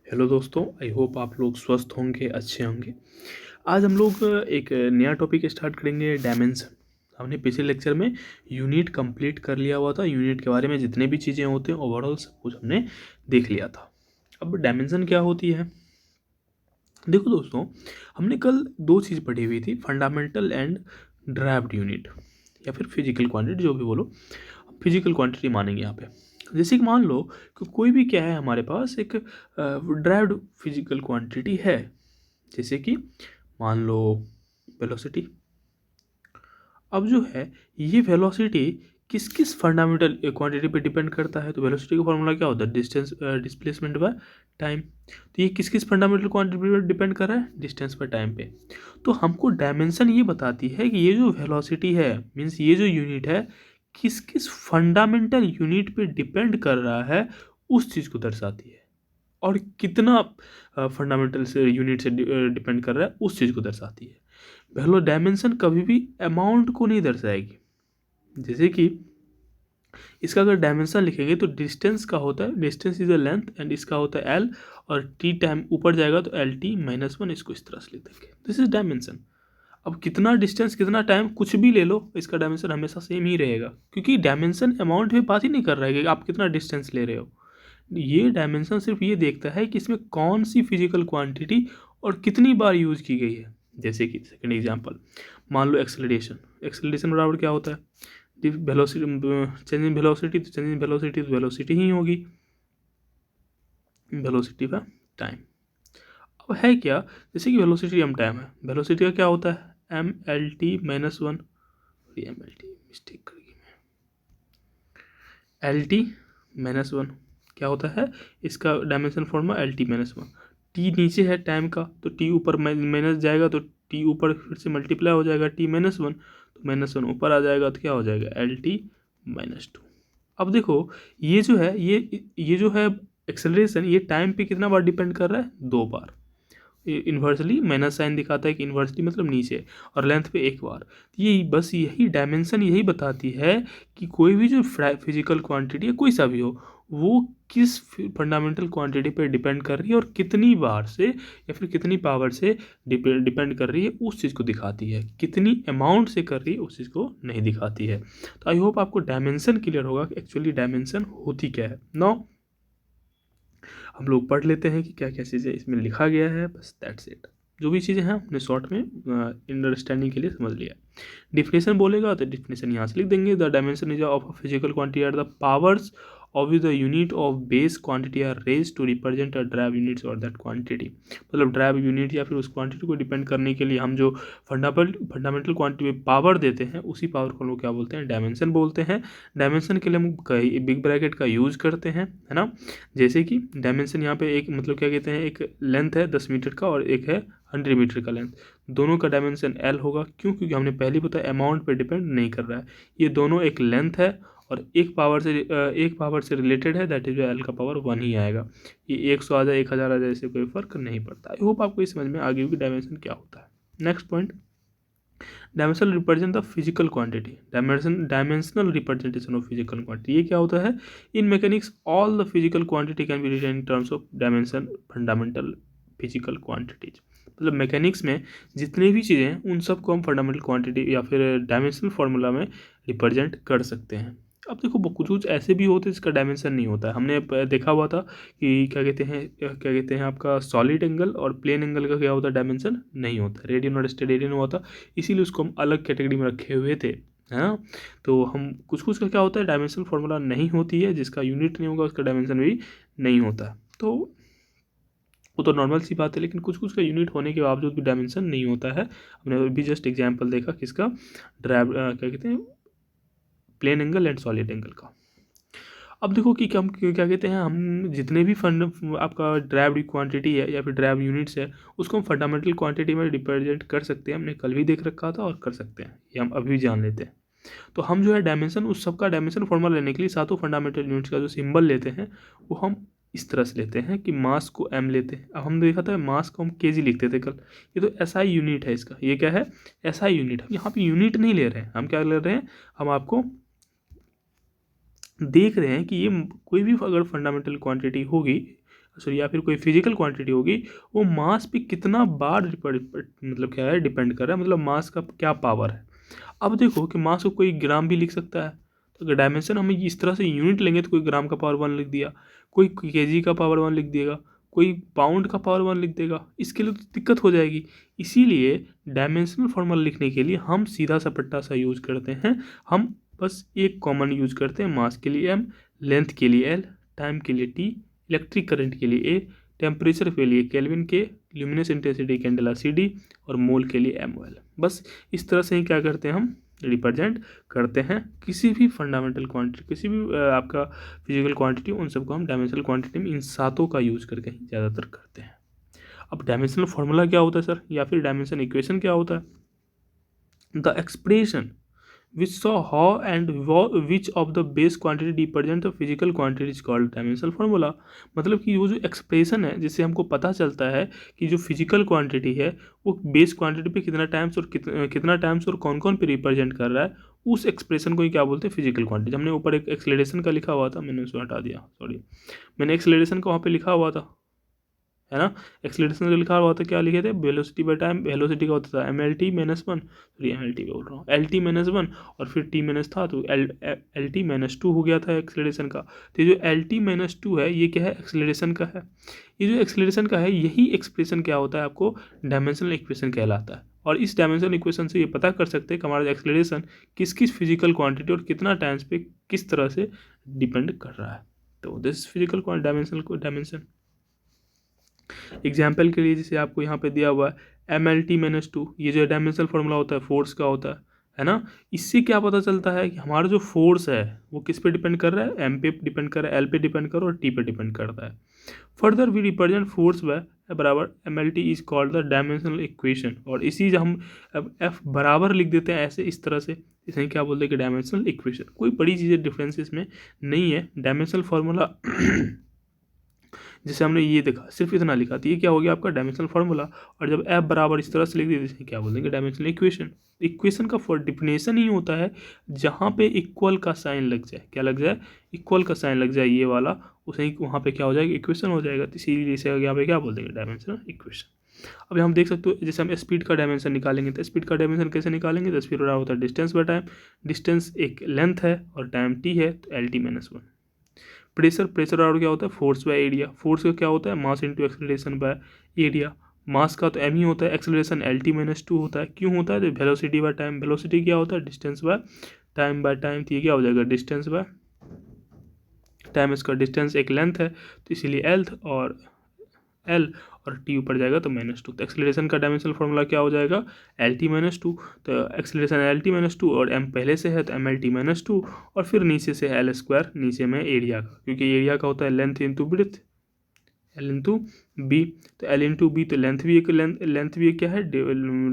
Hello दोस्तों, I hope आप लोग स्वस्थ होंगे, अच्छे होंगे। आज हम लोग एक नया टॉपिक स्टार्ट करेंगे, डायमेंशन। हमने पिछले लेक्चर में यूनिट कंप्लीट कर लिया हुआ था। यूनिट के बारे में जितने भी चीज़ें होते हैं ओवरऑल सब कुछ हमने देख लिया था। अब डायमेंशन क्या होती है? देखो दोस्तों, हमने कल दो चीज़ पढ़ी हुई थी, फंडामेंटल एंड ड्राइव्ड यूनिट या फिर फिजिकल क्वांटिटी, जो भी बोलो। फिजिकल क्वांटिटी मानेंगे यहाँ पे। जैसे कि मान लो कि कोई भी क्या है, हमारे पास एक ड्राइव्ड फिजिकल क्वांटिटी है। जैसे कि मान लो वेलोसिटी। अब जो है ये वेलोसिटी किस किस फंडामेंटल क्वांटिटी पे डिपेंड करता है? तो वेलोसिटी का फॉर्मूला क्या होता है? Distance displacement by time. तो ये किस किस फंडामेंटल क्वांटिटी पे डिपेंड कर रहा है? डिस्टेंस पर टाइम पे। तो हमको डायमेंशन ये बताती है कि ये जो वेलोसिटी है, मीन्स ये जो यूनिट है, किस किस फंडामेंटल यूनिट पे डिपेंड कर रहा है, उस चीज़ को दर्शाती है। और कितना फंडामेंटल से यूनिट से डिपेंड कर रहा है, उस चीज़ को दर्शाती है। पहले डायमेंशन कभी भी अमाउंट को नहीं दर्शाएगी। जैसे कि इसका अगर डायमेंशन लिखेंगे तो डिस्टेंस का होता है, distance is a length, and इसका होता है एल, और टी टाइम ऊपर जाएगा तो एल टी माइनस वन, इसको इस तरह से लिख देंगे। This is dimension. अब कितना डिस्टेंस, कितना टाइम, कुछ भी ले लो, इसका डायमेंशन हमेशा सेम ही रहेगा, क्योंकि डायमेंशन अमाउंट में बात ही नहीं कर रहा है कि आप कितना डिस्टेंस ले रहे हो। ये डायमेंशन सिर्फ ये देखता है कि इसमें कौन सी फिजिकल क्वांटिटी और कितनी बार यूज की गई है। जैसे कि सेकंड एग्जांपल, मान लो एक्सेलरेशन। एक्सेलरेशन बराबर क्या होता है? वेलोसिटी, चेंज इन वेलोसिटी, तो चेंज इन वेलोसिटी तो वेलोसिटी ही होगी, वेलोसिटी का टाइम। अब है क्या, जैसे कि वेलोसिटी एम टाइम है, वेलोसिटी का क्या होता है? M L T minus one. M L T mistake कर गई मैं, एल टी माइनस वन क्या होता है? इसका dimension formula L T minus one. T नीचे है टाइम का, तो टी ऊपर माइनस जाएगा, तो टी ऊपर फिर से मल्टीप्लाई हो जाएगा, टी माइनस वन, तो माइनस वन ऊपर आ जाएगा, तो क्या हो जाएगा? L T minus to. अब देखो, ये जो है, ये जो है एक्सेलरेशन, ये टाइम पे कितना बार डिपेंड कर रहा है? दो बार। इन्वर्सली माइनस साइन दिखाता है कि इन्वर्सली मतलब नीचे, और लेंथ पे एक बार। ये बस यही डायमेंशन यही बताती है कि कोई भी जो फिजिकल क्वांटिटी है, कोई सा भी हो, वो किस फंडामेंटल क्वांटिटी पे डिपेंड कर रही है और कितनी बार से या फिर कितनी पावर से डिपेंड कर रही है, उस चीज़ को दिखाती है। कितनी अमाउंट से कर रही है, उस चीज़ को नहीं दिखाती है। तो आई होप आपको डायमेंशन क्लियर होगा कि एक्चुअली डायमेंशन होती क्या है। नाउ हम लोग पढ़ लेते हैं कि क्या क्या चीज़ें इसमें लिखा गया है, बस दैट्स इट। जो भी चीज़ें हैं हमने शॉर्ट में अंडरस्टैंडिंग के लिए समझ लिया। डिफिनेशन बोलेगा तो डिफिनेशन यहाँ से लिख देंगे। The dimension is of a physical quantity are the powers of the unit of base quantity are raise to represent a derived units और दैट क्वांटिटी। मतलब ड्राइव यूनिट या फिर उस क्वांटिटी को डिपेंड करने के लिए हम जो फंडामेंटल क्वांटिटी में पावर देते हैं, उसी पावर को हम लोग क्या बोलते हैं? डायमेंशन बोलते हैं। डायमेंशन के लिए हम कई बिग ब्रैकेट का यूज़ करते हैं, है ना। जैसे कि डायमेंशन यहाँ पे एक मतलब क्या कहते हैं, एक लेंथ है 10 मीटर का और एक है 100 मीटर का लेंथ। दोनों का डायमेंशन एल होगा। क्यों? क्योंकि हमने पहले बताया अमाउंट पे डिपेंड नहीं कर रहा है। ये दोनों एक लेंथ है और एक पावर से रिलेटेड है, दैट इज एल का पावर वन ही आएगा। ये 100 आ जाए, 1000 आ जाए, इससे कोई फर्क नहीं पड़ता। आई होप आपको इस समझ में आ गई होगी डायमेंशन क्या होता है। Next point, dimension represent the physical quantity. Dimensional representation of physical quantity, ये क्या होता है? In mechanics all the physical quantity can be written in terms of dimension fundamental physical quantities. मतलब मैकेनिक्स में जितनी भी चीज़ें हैं, उन सबको हम फंडामेंटल क्वांटिटी या फिर डायमेंशनल फार्मूला में रिप्रेजेंट कर सकते हैं। अब देखो, कुछ कुछ ऐसे भी होते हैं जिसका डायमेंशन नहीं होता है। हमने देखा हुआ था कि क्या कहते हैं आपका सॉलिड एंगल और प्लेन एंगल का क्या होता है? डायमेंशन नहीं होता। रेडियन और स्टेरेडियन हुआ था, इसीलिए उसको हम अलग कैटेगरी में रखे हुए थे, है ना। तो हम कुछ कुछ का क्या होता है? डायमेंशनल फार्मूला नहीं होती है, जिसका यूनिट नहीं होगा उसका डायमेंशन भी नहीं होता। तो वो तो नॉर्मल सी बात है, लेकिन कुछ कुछ का यूनिट होने के बावजूद भी डायमेंशन नहीं होता है। हमने अभी जस्ट एग्जाम्पल देखा किसका? क्या कहते हैं, plane angle and solid angle का। अब देखो कि हम क्या कहते हैं, हम जितने भी फंड आपका ड्राइव्ड क्वांटिटी है या फिर ड्राइव यूनिट्स है, उसको हम फंडामेंटल क्वांटिटी में रिप्रेजेंट कर सकते हैं। हमने कल भी देख रखा था और कर सकते हैं, ये हम अभी भी जान लेते हैं। तो हम जो है डायमेंशन, उस सब का डायमेंशन फॉर्मूला लेने के लिए सातों फंडामेंटल यूनिट्स का जो सिंबल लेते हैं, वो हम इस तरह से लेते हैं कि मास को एम लेते हैं। अब हम देखा था मास को हम केजी लिखते थे कल। ये तो एसआई यूनिट है इसका। ये क्या है? SI unit. हम यहाँ पे यूनिट नहीं ले रहे हैं, हम क्या ले रहे हैं? हम आपको देख रहे हैं कि ये कोई भी अगर फंडामेंटल क्वांटिटी होगी, सॉरी या फिर कोई फिजिकल क्वांटिटी होगी, वो मास पे कितना बार मतलब क्या है डिपेंड कर रहा है, मतलब मास का क्या पावर है। अब देखो कि मास को कोई ग्राम भी लिख सकता है, तो अगर डायमेंशन हम इस तरह से यूनिट लेंगे तो कोई ग्राम का पावर 1 लिख दिया, कोई केजी का पावर 1 लिख देगा, कोई पाउंड का पावर 1 लिख देगा, इसके लिए तो दिक्कत हो जाएगी। इसीलिए डायमेंशनल फॉर्मूला लिखने के लिए हम सीधा सपट्टा सा यूज करते हैं। हम बस एक कॉमन यूज करते हैं, मास के लिए m, लेंथ के लिए l, टाइम के लिए t, इलेक्ट्रिक करंट के लिए a, टेम्परेचर के लिए केल्विन के, ल्यूमिनस इंटेंसिटी कैंडेला CD और मोल के लिए mol। बस इस तरह से ही क्या करते हैं हम रिप्रेजेंट करते हैं किसी भी फंडामेंटल क्वांटिटी, किसी भी आपका फिजिकल क्वांटिटी, उन सबको हम डायमेंशनल क्वांटिटी में इन सातों का यूज करके ही ज़्यादातर करते हैं। अब डायमेंशनल फार्मूला क्या होता है सर, या फिर डायमेंशन इक्वेशन क्या होता है? The expression which saw how and which of the base quantity represent the physical quantity is called dimensional formula। मतलब कि वो जो एक्सप्रेशन है जिससे हमको पता चलता है कि जो फिजिकल क्वांटिटी है वो बेस क्वांटिटी पे कितना टाइम्स और कितना टाइम्स और कौन कौन पे रिप्रेजेंट कर रहा है, उस एक्सप्रेशन को ही क्या बोलते हैं फिजिकल क्वांटिटी। हमने ऊपर एक एक्सेलरेशन का लिखा हुआ था, मैंने उसको हटा दिया, सॉरी, मैंने एक्सेलरेशन का वहाँ पे लिखा हुआ था, है ना। एक्सेलरेशन का लिखा हुआ था, क्या लिखे थे, वेलोसिटी बाय टाइम, वेलोसिटी का होता था MLT -1, सॉरी MLT बोल रहा हूँ, LT -1 और फिर T माइनस था तो LT -2 हो गया था एक्सेलरेशन का। तो ये जो LT -2 है ये क्या है, एक्सेलरेशन का है। ये जो एक्सेलरेशन का है यही एक्सप्रेशन क्या होता है आपको डायमेंशनल इक्वेशन कहलाता है। और इस डायमेंशनल इक्वेशन से ये पता कर सकते हैं कि हमारा एक्सेलरेशन किस किस फिजिकल क्वांटिटी और कितना टाइम्स पे किस तरह से डिपेंड कर रहा है। तो दिस फिजिकल डायमेंशन। एग्जाम्पल के लिए जैसे आपको यहाँ पे दिया हुआ है MLT -2, ये जो डायमेंशनल फार्मूला होता है फोर्स का होता है ना। इससे क्या पता चलता है कि हमारा जो फोर्स है वो किस पे डिपेंड कर रहा है, M पे डिपेंड कर रहा है, L पे डिपेंड कर रहा है और T पे डिपेंड करता है। Further we represent force by बराबर MLT is called the dimensional equation. और इसी जो हम अब F बराबर लिख देते हैं ऐसे इस तरह से, इसे क्या बोलते हैं कि डायमेंशनल इक्वेशन। कोई बड़ी चीज़ें डिफरेंस इसमें नहीं है। डायमेंशनल फार्मूला जैसे हमने ये देखा सिर्फ इतना लिखा, तो ये क्या हो गया आपका डायमेंशनल फार्मूला। और जब F बराबर इस तरह से लिख दिए इसे क्या बोल देंगे डायमेंशनल इक्वेशन। इक्वेशन का फॉर डिफिनेशन ही होता है जहाँ पे इक्वल का साइन लग जाए, क्या लग जाए, इक्वल का साइन लग जाए ये वाला, उसे वहाँ पे क्या हो जाएगा, इक्वेशन हो जाएगा। तो इसीलिए इसे यहाँ पे क्या बोल देंगे डायमेंशनल इक्वेशन। अब हम देख सकते हो जैसे हम स्पीड का डायमेंशन निकालेंगे, तो स्पीड का डायमेंशन कैसे निकालेंगे, तो स्पीड होता है डिस्टेंस बाय टाइम, डिस्टेंस एक लेंथ है और टाइम t है तो LT -1। प्रेशर और क्या होता है फोर्स बाय एरिया, फोर्स का क्या होता है mass into acceleration by area, mass का तो m ही होता है, एक्सेलरेशन LT -2 होता है। क्यों होता है, तो वेलोसिटी बाय टाइम, वेलोसिटी क्या होता है डिस्टेंस बाय टाइम तो ये क्या हो जाएगा डिस्टेंस बाय टाइम, इसका डिस्टेंस एक लेंथ है तो इसीलिए L और T ऊपर जाएगा तो -2। तो एक्सेलरेशन का डायमेंशनल फार्मूला क्या हो जाएगा LT -2। तो एक्सेलरेशन LT -2 और m पहले से है तो MLT -2 और फिर नीचे से L² नीचे में एरिया का, क्योंकि एरिया का होता है length into breadth, L into B. तो L इंटू बी, तो लेंथ भी एक क्या है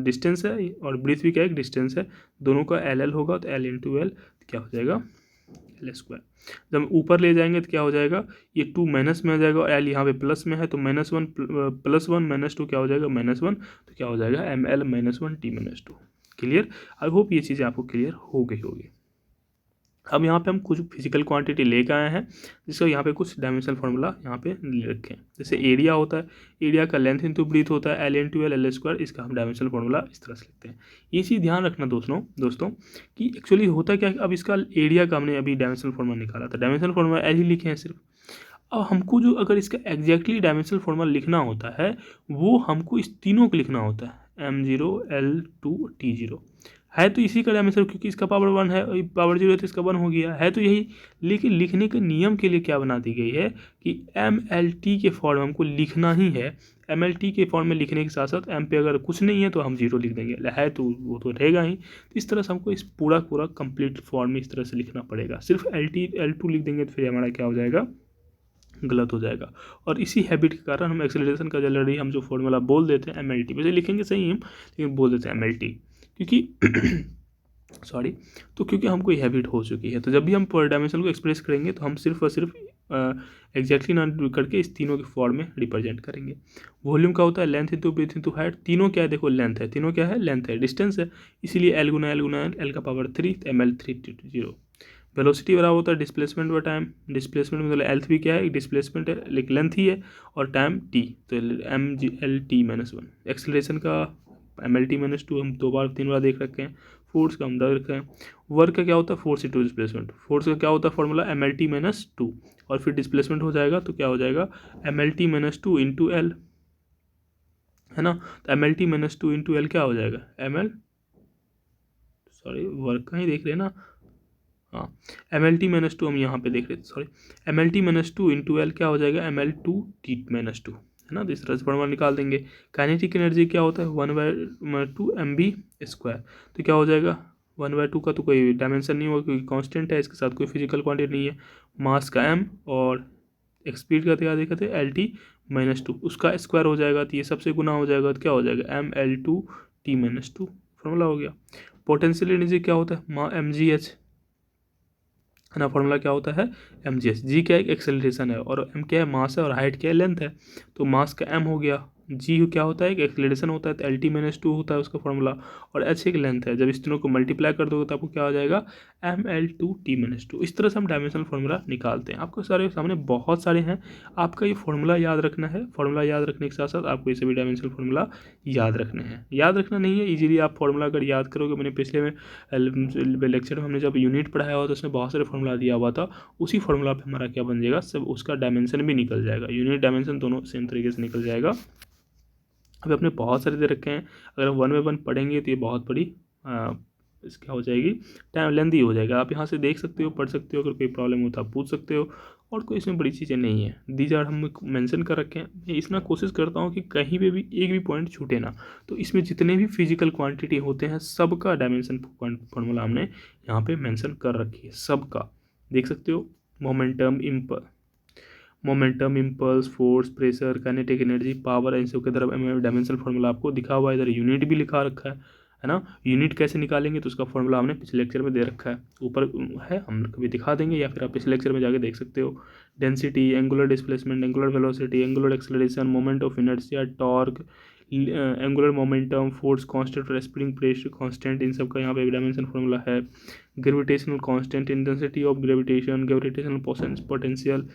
डिस्टेंस है और ब्रेथ भी क्या एक डिस्टेंस है, दोनों का LL होगा तो L इंटू L क्या हो जाएगा L²। जब हम ऊपर ले जाएंगे तो क्या हो जाएगा, ये 2 माइनस में आ जाएगा और L यहाँ पे प्लस में है तो -1 + 1 -2 क्या हो जाएगा -1, तो क्या हो जाएगा ML -1 T -2। Clear, I hope ये चीज़ें आपको क्लियर हो गई होगी। अब यहाँ पे हम कुछ फिजिकल क्वांटिटी लेकर आए हैं जिसको यहाँ पे कुछ डायमेंशनल फार्मूला यहाँ पे ले रखे हैं। जैसे एरिया होता है, एरिया का लेंथ इंटू ब्रीथ होता है L इंटू L L², इसका हम डायमेंशनल फार्मूला इस तरह से लिखते हैं। ये चीज़ ध्यान रखना दोस्तों कि एक्चुअली होता क्या है, अब इसका एरिया का हमने अभी डायमेंशनल फार्मूला निकाला था, डायमेंशनल फार्मूला L ही लिखे हैं सिर्फ। अब हमको जो अगर इसका एग्जैक्टली डायमेंशनल फार्मूला लिखना होता है वो हमको इस तीनों को लिखना होता है, M0 L2 T0 है तो इसी का डायमेंशन, क्योंकि इसका पावर 1 है, पावर 0 है तो इसका 1 हो गया है तो यही। लेकिन लिखने के नियम के लिए क्या बना दी गई है कि MLT के फॉर्म हमको लिखना ही है। MLT के फॉर्म में लिखने के साथ साथ M पे अगर कुछ नहीं है तो हम 0 लिख देंगे, है तो वो तो रहेगा ही। तो इस तरह से हमको इस पूरा कंप्लीट फॉर्म में इस तरह से लिखना पड़ेगा। सिर्फ L2 लिख देंगे तो फिर हमारा क्या हो जाएगा, गलत हो जाएगा। और इसी हैबिट के कारण हम एक्सेलरेशन का जल्दी हम जो फॉर्मूला बोल देते हैं MLT, वैसे लिखेंगे सही हम लेकिन बोल देते हैं MLT, क्योंकि सॉरी, तो क्योंकि हमको ये हैबिट हो चुकी है। तो जब भी हम पर डायमेंशन को एक्सप्रेस करेंगे तो हम सिर्फ और सिर्फ एग्जैक्टली ना करके इस तीनों के फॉर्म में रिप्रेजेंट करेंगे। वॉल्यूम का होता है length into breath into height, तीनों क्या है देखो लेंथ है, तीनों क्या है लेंथ है, डिस्टेंस है, इसीलिए L × L × L का पावर 3 तो ML 3 0। वेलोसिटी बराबर होता है डिस्प्लेसमेंट बाय टाइम। डिस्प्लेसमेंट मतलब एल भी क्या है, डिस्प्लेसमेंट है लेकिन लेंथ ही है, और टाइम टी, तो M G L T minus one. Acceleration का M L T minus two हम 2 बार 3 बार देख रखे हैं। फोर्स का हम देख रखे हैं। वर्क का क्या होता है, फोर्स इंटू डिस्प्लेसमेंट। फोर्स का क्या होता है formula, M L T minus two, और फिर डिस्प्लेसमेंट हो जाएगा तो क्या हो जाएगा, M L T minus two into L, है ना। तो M L T minus two into L क्या हो जाएगा, एम एल, सॉरी वर्क का ही देख रहे हैं ना, हाँ M L T minus two हम यहाँ पे देख रहे थे, sorry M L T minus two into L क्या हो जाएगा, M L two T minus two, है ना। तो इस तरह से फॉर्मूला निकाल देंगे। काइनेटिक एनर्जी क्या होता है, 1/2 mv स्क्वायर, तो क्या हो जाएगा 1/2 का तो कोई डायमेंशन नहीं होगा क्योंकि कांस्टेंट है, इसके साथ कोई फिजिकल क्वांटिटी नहीं है। मास का m और स्पीड का क्या देखा थे, एल टी माइनस टू, उसका स्क्वायर हो जाएगा तो ये सबसे गुना हो जाएगा तो क्या हो जाएगा, M L two T minus two, formula हो गया। पोटेंशियल एनर्जी क्या होता है, मा एम जी एच, है ना। फॉर्मूला क्या होता है, एम जी एच। जी क्या है, एक्सेलरेशन है, और एम क्या है, मास है, और हाइट क्या है, लेंथ है। तो मास का एम हो गया, जी क्या होता है, एक एक्सेलरेशन होता है, तो एल टी माइनस टू होता है उसका फॉर्मूला, और एच एक लेंथ है। जब इस तीनों को मल्टीप्लाई कर दोगे तो आपको क्या हो जाएगा, M L two T minus two. इस तरह से हम डायमेंशनल फॉर्मूला निकालते हैं। आपको सारे सामने बहुत सारे हैं, आपका ये फॉर्मूला याद रखना है। फॉर्मूला याद रखने के साथ साथ आपको ये सभी डायमेंशनल फॉर्मूला याद रखने हैं। याद रखना नहीं है, इजीली आप फॉर्मूला अगर याद करोगे, मैंने पिछले में लेक्चर में हमने जब यूनिट पढ़ाया हुआ तो उसमें बहुत सारे फॉर्मूला दिया हुआ था, उसी फॉर्मूला पे हमारा क्या बन जाएगा, सब उसका डायमेंशन भी निकल जाएगा, यूनिट डायमेंशन दोनों सेम तरीके से निकल जाएगा। अब अपने बहुत सारे दे रखे हैं, अगर हम 1 बाय 1 पढ़ेंगे तो ये बहुत बड़ी इस क्या हो जाएगी, टाइम लेंदी हो जाएगा। आप यहाँ से देख सकते हो, पढ़ सकते हो, अगर कोई प्रॉब्लम हो तो आप पूछ सकते हो, और कोई इसमें बड़ी चीज़ें नहीं है। दीज आर हम मेंशन कर रखे हैं। मैं इसमें कोशिश करता हूँ कि कहीं पे भी एक भी पॉइंट छूटे ना। तो इसमें जितने भी फिजिकल क्वांटिटी होते हैं सबका डायमेंशन फॉर्मूला हमने यहाँ पे मेंशन कर रखी है, सबका देख सकते हो। Momentum, impulse, force, pressure, kinetic energy, power, इन सब के तरफ डायमेंशनल फॉर्मूला आपको दिखा हुआ है। इधर यूनिट भी लिखा रखा है ना। यूनिट कैसे निकालेंगे तो उसका फॉर्मूला हमने पिछले लेक्चर में दे रखा है, ऊपर है, हम कभी दिखा देंगे या फिर आप पिछले लेक्चर में जाके देख सकते हो। Density, angular displacement, angular velocity, angular acceleration, moment of inertia, torque, angular momentum, force constant और स्प्रिंग प्रेशर कांस्टेंट, इन सब का यहाँ पे डायमेंशन फॉर्मूला है। Gravitational constant, intensity of gravitation, gravitational potential,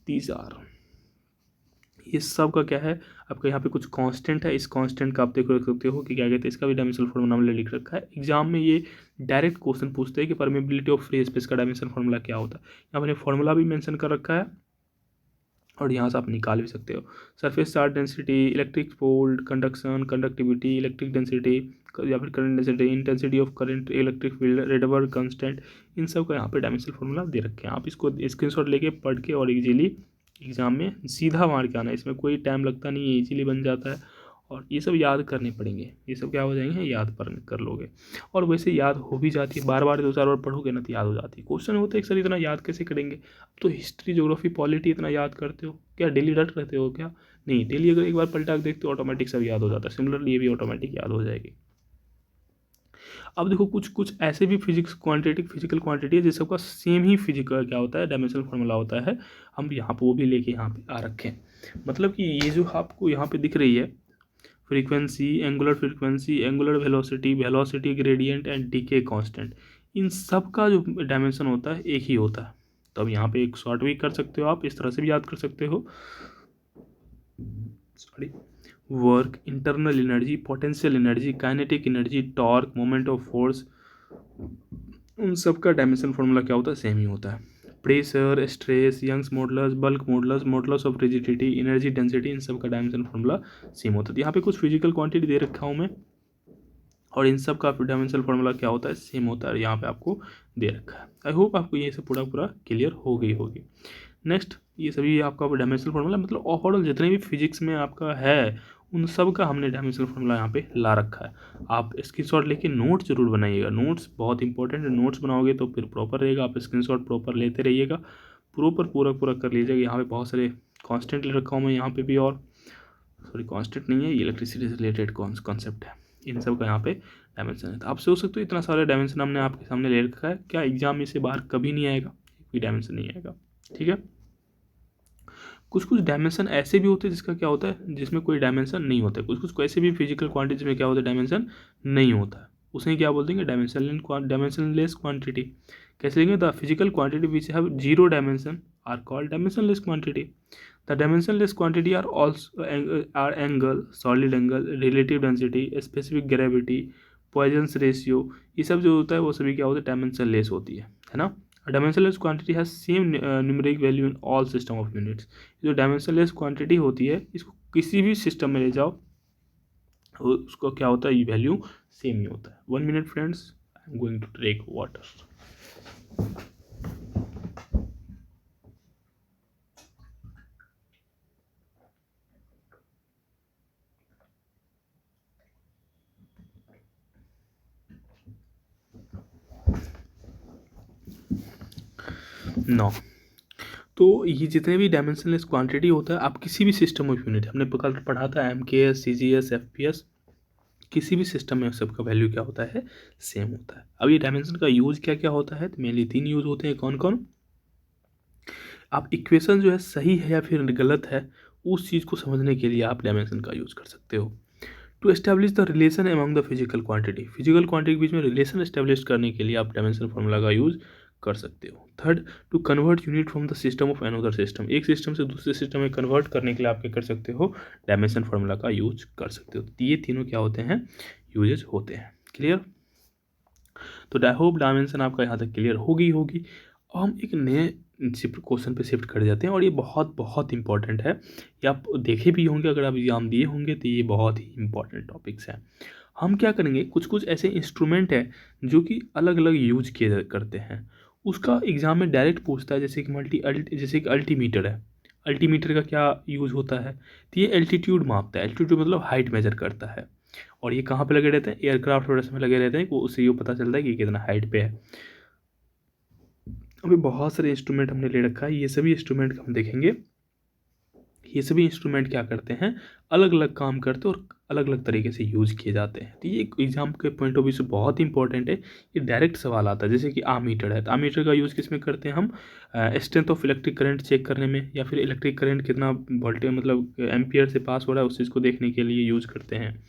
तीस आर, ये सब का क्या है, आपका यहाँ पे कुछ कांस्टेंट है। इस कांस्टेंट का आप देख सकते हो कि क्या कहते हैं, इसका भी डायमेंशनल फॉर्मूला हमने लिख रखा है। एग्जाम में ये डायरेक्ट क्वेश्चन पूछते हैं कि परमेबिलिटी ऑफ फ्री स्पेस का डायमेंशनल फॉर्मूला क्या होता है। यहाँ मैंने फॉर्मूला भी मेंशन कर रखा है, और यहाँ से आप निकाल भी सकते हो। Surface charge density, electric field, conduction, conductivity, electric density या फिर current density, intensity of current, electric field, Rydberg constant, इन सब का यहाँ पे डायमेंशनल फॉर्मूला दे रखे हैं। आप इसको स्क्रीनशॉट लेके पढ़ के और इजीली एग्जाम में सीधा मार के आना है, इसमें कोई टाइम लगता नहीं है, इजीली बन जाता है। और ये सब याद करने पड़ेंगे, ये सब क्या हो जाएंगे, याद कर लोगे। और वैसे याद हो भी जाती है, बार बार 2-4 बार पढ़ोगे ना तो याद हो जाती है। क्वेश्चन होते हैं सर इतना याद कैसे करेंगे, अब तो हिस्ट्री, ज्योग्राफी, पॉलिटी इतना याद करते हो क्या, डेली रट रहते हो क्या, नहीं, डेली अगर एक बार पलटा के देखते हो ऑटोमेटिक सब याद हो जाता है। सिमिलरली ये भी ऑटोमेटिक याद हो जाएगी। अब देखो कुछ कुछ ऐसे भी फिजिकल क्वांटिटी है जिस सबका सेम ही फिजिकल क्या होता है, डायमेंशनल फॉर्मूला होता है। हम यहाँ पे वो भी लेके यहाँ पे आ रखे हैं। मतलब कि ये जो आपको यहाँ पे दिख रही है, frequency, angular velocity, velocity gradient and decay constant, इन सब का जो डायमेंशन होता है एक ही होता है। तो अब यहाँ पे एक शॉर्ट भी कर सकते हो, आप इस तरह से भी याद कर सकते हो, sorry, work, internal energy, potential energy, kinetic energy, torque, moment of force, उन सब का डायमेंशन फॉर्मूला क्या होता है, सेम ही होता है। Pressure, stress, Young's modulus, bulk modulus, modulus of rigidity, energy density, इन सब का डायमेंशन फॉर्मूला सेम होता है। यहाँ पे कुछ फिजिकल क्वांटिटी दे रखा हूँ मैं, और इन सब का डायमेंशनल फॉर्मूला क्या होता है, सेम होता है, यहाँ पे आपको दे रखा है। आई होप आपको ये सब पूरा क्लियर हो गई होगी। नेक्स्ट, ये सभी आपका डायमेंशनल फॉर्मूला, मतलब ओवरऑल जितने भी फिजिक्स में आपका है उन सब का हमने डायमेंशनल फॉर्मूला यहाँ पे ला रखा है। आप स्क्रीनशॉट लेके नोट्स जरूर बनाइएगा, नोट्स बहुत इंपॉर्टेंट है। नोट्स बनाओगे तो फिर प्रॉपर रहेगा, आप स्क्रीनशॉट प्रॉपर लेते रहिएगा, पूरा कर लीजिएगा। यहाँ पे बहुत सारे कॉन्स्टेंट ले रखा हूँ मैं यहाँ पे भी, और सॉरी कॉन्स्टेंट नहीं है, ये इलेक्ट्रिसिटी से रिलेटेड कॉन्सेप्ट है, इन सब का यहाँ पे डायमेंशन है। तो आप सोच सकते हो इतना सारे डायमेंशन हमने आपके सामने ले रखा है, क्या एग्जाम में से बाहर कभी नहीं आएगा, कोई डायमेंशन नहीं आएगा, ठीक है। कुछ डायमेंशन ऐसे भी होते हैं जिसका क्या होता है, जिसमें कोई डायमेंशन नहीं होता है। कुछ ऐसे भी फिजिकल क्वांटिटी में क्या होता है, डायमेंशन नहीं होता है, उसे क्या बोलते हैं, डायमेंशनलेस क्वांटिटी। कैसे लिखेंगे? The physical quantity which have zero dimension are called dimensionless quantity. The dimensionless quantity are also are angle, solid angle, relative density, specific gravity, Poisson's ratio. ये सब जो होता है वो सभी क्या होता है? डायमेंशनलेस होती है ना. Dimensionless quantity has same numeric value in all system of units. जो डायमेंशनलेस क्वांटिटी होती है इसको किसी भी सिस्टम में ले जाओ उसको क्या होता है? वैल्यू सेम ही होता है. 1 minute friends, I am going to take water. नौ. तो ये जितने भी डायमेंशनलेस क्वांटिटी होता है आप किसी भी सिस्टम ऑफ यूनिट, हमने कल पढ़ा था MKS, CGS, FPS, किसी भी सिस्टम में सबका वैल्यू क्या होता है? सेम होता है. अब ये डायमेंशन का यूज क्या क्या होता है? तो मेनली 3 यूज होते हैं. कौन कौन? आप इक्वेशन जो है सही है या फिर गलत है उस चीज़ को समझने के लिए आप डायमेंशन का यूज कर सकते हो. To establish the relation among the physical quantity, physical quantity के बीच में रिलेशन एस्टैब्लिश करने के लिए आप डायमेंशन फॉर्मूला का यूज कर सकते हो. Third, to convert unit from the system of another system, एक सिस्टम से दूसरे सिस्टम में कन्वर्ट करने के लिए आप क्या कर सकते हो? डायमेंशन फार्मूला का यूज कर सकते हो. तो ये तीनों क्या होते हैं? यूजेज होते हैं. क्लियर? तो आई होप डायमेंशन आपका यहाँ तक क्लियर होगी. और हम एक नए क्वेश्चन पे शिफ्ट कर जाते हैं और ये बहुत बहुत इंपॉर्टेंट है. ये आप देखे भी होंगे, अगर आप एग्जाम दिए होंगे तो ये बहुत ही इंपॉर्टेंट टॉपिक्स हैं. हम क्या करेंगे? कुछ कुछ ऐसे इंस्ट्रूमेंट है जो कि अलग अलग यूज किए करते हैं, उसका एग्जाम में डायरेक्ट पूछता है. जैसे कि जैसे कि अल्टीमीटर है. अल्टीमीटर का क्या यूज़ होता है? तो ये एल्टीट्यूड मापता है. एल्टीट्यूड मतलब हाइट मेजर करता है. और ये कहाँ पे लगे रहते हैं? एयरक्राफ्ट वगैरह में लगे रहते हैं. वो उससे ये पता चलता है कि कितना हाइट पे है. अभी बहुत सारे इंस्ट्रूमेंट हमने ले रखा है. ये सभी इंस्ट्रूमेंट हम देखेंगे. ये सभी इंस्ट्रूमेंट क्या करते हैं? अलग अलग काम करते हैं और अलग अलग तरीके से यूज़ किए जाते हैं. तो ये एग्जाम के पॉइंट ऑफ व्यू से बहुत इंपॉर्टेंट है. ये डायरेक्ट सवाल आता है. जैसे कि आमीटर है, तो आमीटर का यूज़ किस में करते हैं हम? Strength of electric current check करने में, या फिर इलेक्ट्रिक करंट कितना वोल्टेज मतलब एम्पियर से पास हो रहा है उस चीज़ को देखने के लिए यूज़ करते हैं.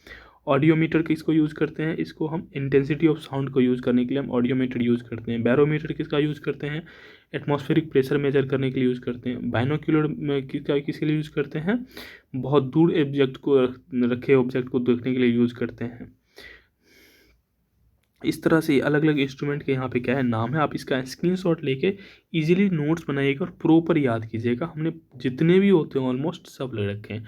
ऑडियोमीटर किसको यूज़ करते हैं? इसको हम इंटेंसिटी ऑफ साउंड को यूज़ करने के लिए हम ऑडियोमीटर यूज़ करते हैं. बैरोमीटर किसका यूज़ करते हैं? एटमॉस्फेरिक प्रेशर मेजर करने के लिए यूज़ करते हैं. बाइनोक्यूलर किसके लिए यूज़ करते हैं? बहुत दूर ऑब्जेक्ट को रखे ऑब्जेक्ट को देखने के लिए यूज़ करते हैं. इस तरह से अलग अलग इंस्ट्रूमेंट के यहाँ पे क्या है नाम है. आप इसका स्क्रीनशॉट लेके इजीली नोट्स बनाइएगा और प्रॉपर याद कीजिएगा. हमने जितने भी होते हैं ऑलमोस्ट सब ले रखे हैं.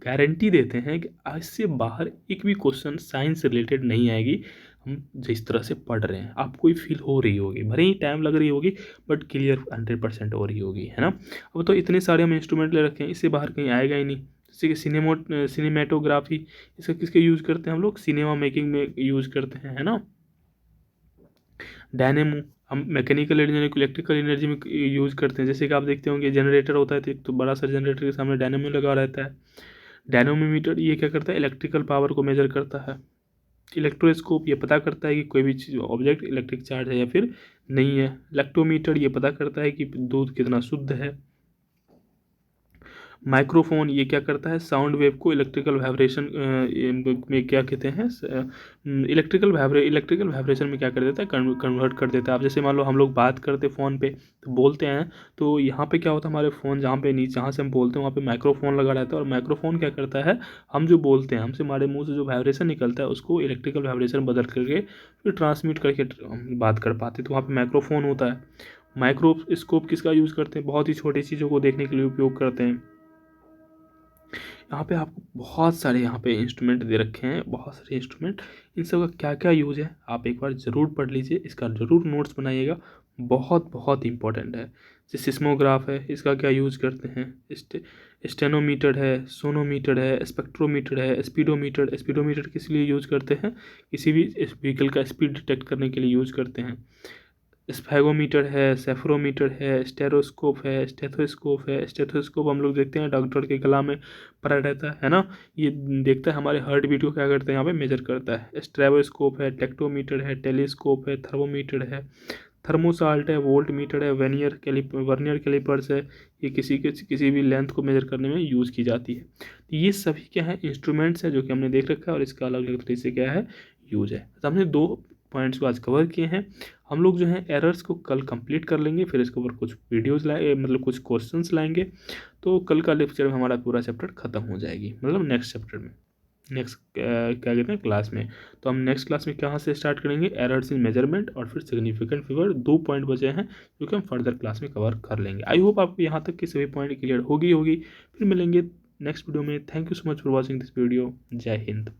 गारंटी देते हैं कि आज से बाहर एक भी क्वेश्चन साइंस से रिलेटेड नहीं आएगी. हम जिस तरह से पढ़ रहे हैं आपको ही फील हो रही होगी, भले ही टाइम लग रही होगी बट क्लियर 100% हो रही होगी, है ना. अब तो इतने सारे हम इंस्ट्रूमेंट ले रखे हैं, इससे बाहर कहीं आएगा ही नहीं. जैसे कि सिनेमेटोग्राफी, इसका किसके यूज़ करते हैं हम लोग? सिनेमा मेकिंग में यूज़ करते हैं, है ना. डायनेमो हम मैकेनिकल एनर्जी को इलेक्ट्रिकल एनर्जी में यूज़ करते हैं. जैसे कि आप देखते होंगे जनरेटर होता है तो एक तो बड़ा सा जनरेटर के सामने डायनेमो लगा रहता है. डायनोमीटर ये क्या करता है? इलेक्ट्रिकल पावर को मेजर करता है. इलेक्ट्रोस्कोप ये पता करता है कि कोई भी चीज़ ऑब्जेक्ट इलेक्ट्रिक चार्ज है या फिर नहीं है. लैक्टोमीटर ये पता करता है कि दूध कितना शुद्ध है. माइक्रोफोन ये क्या करता है? साउंड वेव को इलेक्ट्रिकल वाइब्रेशन में क्या कहते हैं? इलेक्ट्रिकल वाइब्रेशन में क्या कर देता है? कन्वर्ट कर देता है. आप जैसे मान लो हम लोग बात करते फ़ोन पे तो बोलते हैं, तो यहाँ पे क्या होता है? हमारे फ़ोन जहाँ पे नीचे जहाँ से हम बोलते हैं वहाँ पे माइक्रोफोन लगा रहता है. और माइक्रोफोन क्या करता है? हम जो बोलते हैं हमसे हमारे मुँह से जो वाइब्रेशन निकलता है उसको इलेक्ट्रिकल वाइब्रेशन बदल करके फिर ट्रांसमिट करके हम बात कर पाते हैं. तो वहाँ पर माइक्रोफोन होता है. माइक्रोस्कोप किसका यूज़ करते हैं? बहुत ही छोटी चीज़ों को देखने के लिए उपयोग करते हैं. यहाँ पे आपको बहुत सारे यहाँ पे इंस्ट्रूमेंट दे रखे हैं, बहुत सारे इंस्ट्रूमेंट. इन सब का क्या क्या यूज़ है आप एक बार ज़रूर पढ़ लीजिए. इसका ज़रूर नोट्स बनाइएगा, बहुत बहुत इंपॉर्टेंट है. जैसे सिस्मोग्राफ है, इसका क्या यूज़ करते हैं? स्टेनोमीटर है, सोनोमीटर है, स्पेक्ट्रोमीटर है, स्पीडोमीटर. स्पीडोमीटर किस लिए यूज़ करते हैं? किसी भी व्हीकल का स्पीड डिटेक्ट करने के लिए यूज़ करते हैं. स्फैगोमीटर है, सेफरोमीटर है, स्टेरोस्कोप है, स्टेथोस्कोप है. स्टेथोस्कोप हम लोग देखते हैं डॉक्टर के गला में पड़ा रहता है ना. ये देखता है हमारे हार्ट बीट को क्या करता है? यहाँ पे मेजर करता है. स्ट्रेबोस्कोप है, टेक्टोमीटर है, टेलीस्कोप है, थर्मोमीटर है, थर्मोसाल्ट है, वोल्ट मीटर है, वर्नियर कैलिपर्स है. ये किसी भी लेंथ को मेजर करने में यूज़ की जाती है. तो ये सभी क्या है? इंस्ट्रूमेंट्स है जो कि हमने देख रखा है और इसका अलग अलग तरीके से क्या है? यूज है. तो हमने 2 पॉइंट्स को आज कवर किए हैं। हम लोग जो है एरर्स को कल कंप्लीट कर लेंगे, फिर इसके ऊपर कुछ वीडियोज़ लाए, मतलब कुछ क्वेश्चंस लाएंगे, तो कल का लेक्चर में हमारा पूरा चैप्टर खत्म हो जाएगी, मतलब नेक्स्ट चैप्टर में, नेक्स्ट क्या कहते हैं क्लास में। तो हम नेक्स्ट क्लास में कहाँ से स्टार्ट करेंगे, एरर्स इन मेजरमेंट और फिर सिग्निफिकेंट फिगर, 2 पॉइंट बचे हैं जो कि हम फर्दर क्लास में कवर कर लेंगे। आई होप आपको यहाँ तक के सभी पॉइंट क्लियर होगी। फिर मिलेंगे नेक्स्ट वीडियो में। Thank you so much for watching this video. जय हिंद।